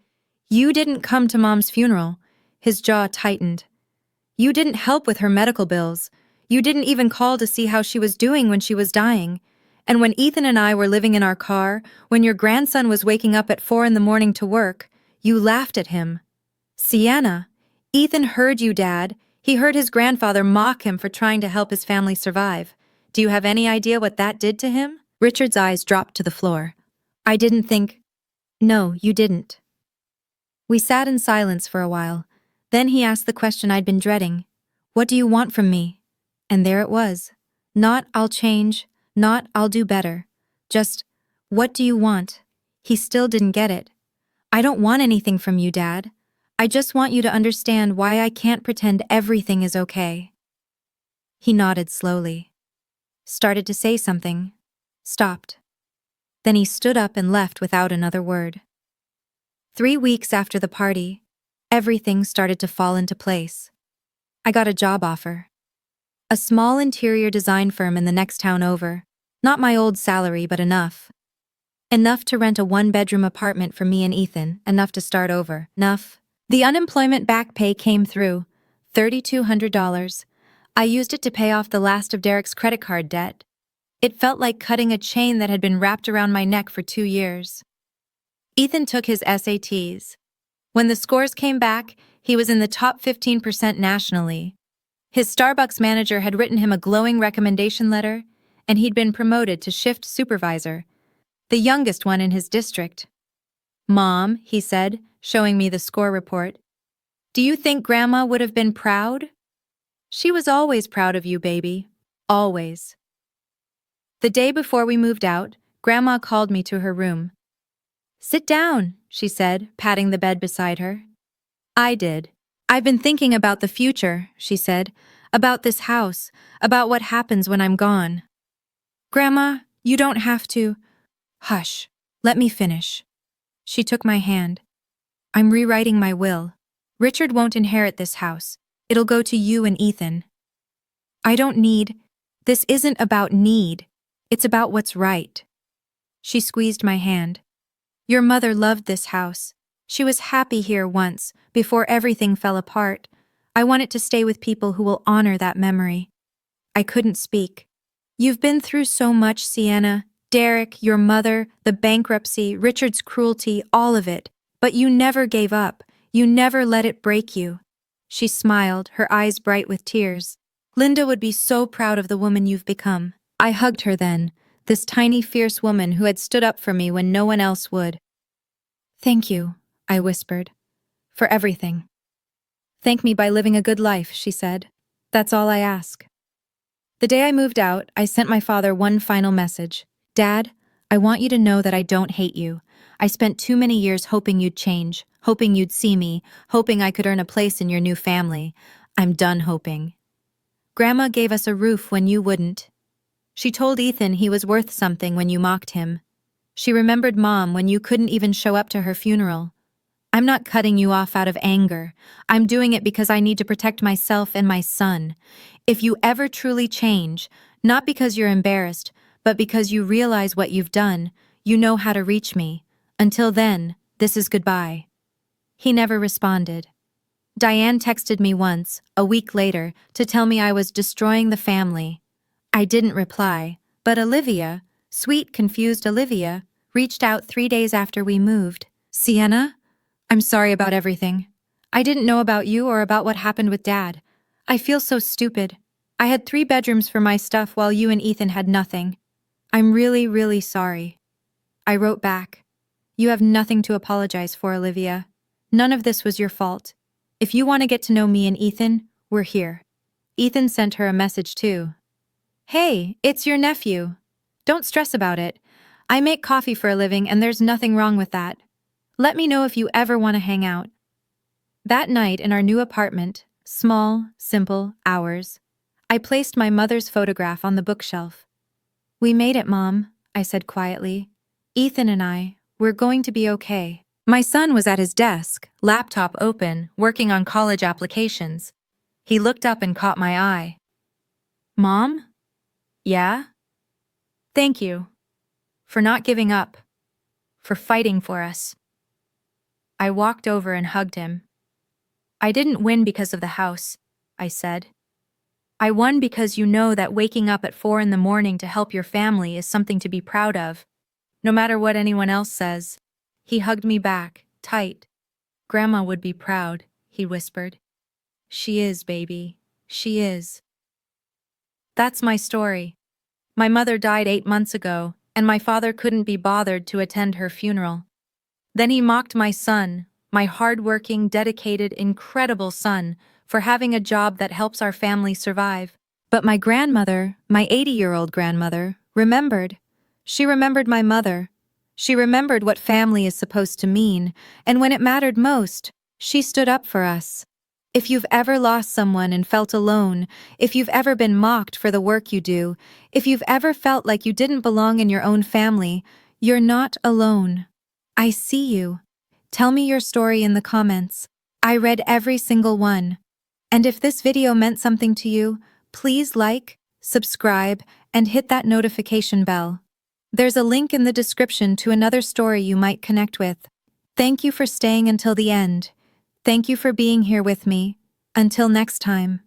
you didn't come to Mom's funeral." His jaw tightened. "You didn't help with her medical bills. You didn't even call to see how she was doing when she was dying. And when Ethan and I were living in our car, when your grandson was waking up at 4 in the morning to work, you laughed at him." "Sienna, Ethan heard you, Dad. He heard his grandfather mock him for trying to help his family survive. Do you have any idea what that did to him?" Richard's eyes dropped to the floor. "I didn't think—" "No, you didn't." We sat in silence for a while. Then he asked the question I'd been dreading. "What do you want from me?" And there it was. Not "I'll change," not "I'll do better." Just, "What do you want?" He still didn't get it. "I don't want anything from you, Dad. I just want you to understand why I can't pretend everything is okay." He nodded slowly. Started to say something. Stopped. Then he stood up and left without another word. 3 weeks after the party, everything started to fall into place. I got a job offer. A small interior design firm in the next town over. Not my old salary, but enough. Enough to rent a 1-bedroom apartment for me and Ethan, enough to start over. Enough. The unemployment back pay came through, $3,200. I used it to pay off the last of Derek's credit card debt. It felt like cutting a chain that had been wrapped around my neck for 2 years. Ethan took his SATs. When the scores came back, he was in the top 15% nationally. His Starbucks manager had written him a glowing recommendation letter, and he'd been promoted to shift supervisor, the youngest one in his district. "Mom," he said, showing me the score report, "do you think Grandma would have been proud?" "She was always proud of you, baby. Always." The day before we moved out, Grandma called me to her room. "Sit down," she said, patting the bed beside her. I did. "I've been thinking about the future," she said, "about this house, about what happens when I'm gone." "Grandma, you don't have to." "Hush, let me finish." She took my hand. "I'm rewriting my will. Richard won't inherit this house. It'll go to you and Ethan." "I don't need. This isn't about need. It's about what's right." She squeezed my hand. "Your mother loved this house. She was happy here once, before everything fell apart. I want it to stay with people who will honor that memory." I couldn't speak. "You've been through so much, Sienna. Derek, your mother, the bankruptcy, Richard's cruelty, all of it. But you never gave up. You never let it break you." She smiled, her eyes bright with tears. "Linda would be so proud of the woman you've become." I hugged her then, this tiny, fierce woman who had stood up for me when no one else would. "Thank you," I whispered, "for everything." "Thank me by living a good life," she said. "That's all I ask." The day I moved out, I sent my father one final message. "Dad, I want you to know that I don't hate you. I spent too many years hoping you'd change, hoping you'd see me, hoping I could earn a place in your new family. I'm done hoping. Grandma gave us a roof when you wouldn't. She told Ethan he was worth something when you mocked him. She remembered Mom when you couldn't even show up to her funeral. I'm not cutting you off out of anger. I'm doing it because I need to protect myself and my son. If you ever truly change, not because you're embarrassed, but because you realize what you've done, you know how to reach me. Until then, this is goodbye." He never responded. Diane texted me once, a week later, to tell me I was destroying the family. I didn't reply, but Olivia, sweet, confused Olivia, reached out 3 days after we moved. "Sienna? I'm sorry about everything. I didn't know about you or about what happened with Dad. I feel so stupid. I had 3 bedrooms for my stuff while you and Ethan had nothing. I'm really, really sorry." I wrote back, "You have nothing to apologize for, Olivia. None of this was your fault. If you want to get to know me and Ethan, we're here." Ethan sent her a message too. "Hey, it's your nephew. Don't stress about it. I make coffee for a living and there's nothing wrong with that. Let me know if you ever want to hang out." That night in our new apartment, small, simple, ours, I placed my mother's photograph on the bookshelf. "We made it, Mom," I said quietly. "Ethan and I, we're going to be okay." My son was at his desk, laptop open, working on college applications. He looked up and caught my eye. "Mom?" "Yeah?" "Thank you. For not giving up. For fighting for us." I walked over and hugged him. "I didn't win because of the house," I said. "I won because you know that waking up at 4 in the morning to help your family is something to be proud of, no matter what anyone else says." He hugged me back, tight. "Grandma would be proud," he whispered. "She is, baby. She is." That's my story. My mother died 8 months ago, and my father couldn't be bothered to attend her funeral. Then he mocked my son, my hard-working, dedicated, incredible son, for having a job that helps our family survive. But my grandmother, my 80-year-old grandmother, remembered. She remembered my mother. She remembered what family is supposed to mean, and when it mattered most, she stood up for us. If you've ever lost someone and felt alone, if you've ever been mocked for the work you do, if you've ever felt like you didn't belong in your own family, you're not alone. I see you. Tell me your story in the comments. I read every single one. And if this video meant something to you, please like, subscribe, and hit that notification bell. There's a link in the description to another story you might connect with. Thank you for staying until the end. Thank you for being here with me. Until next time.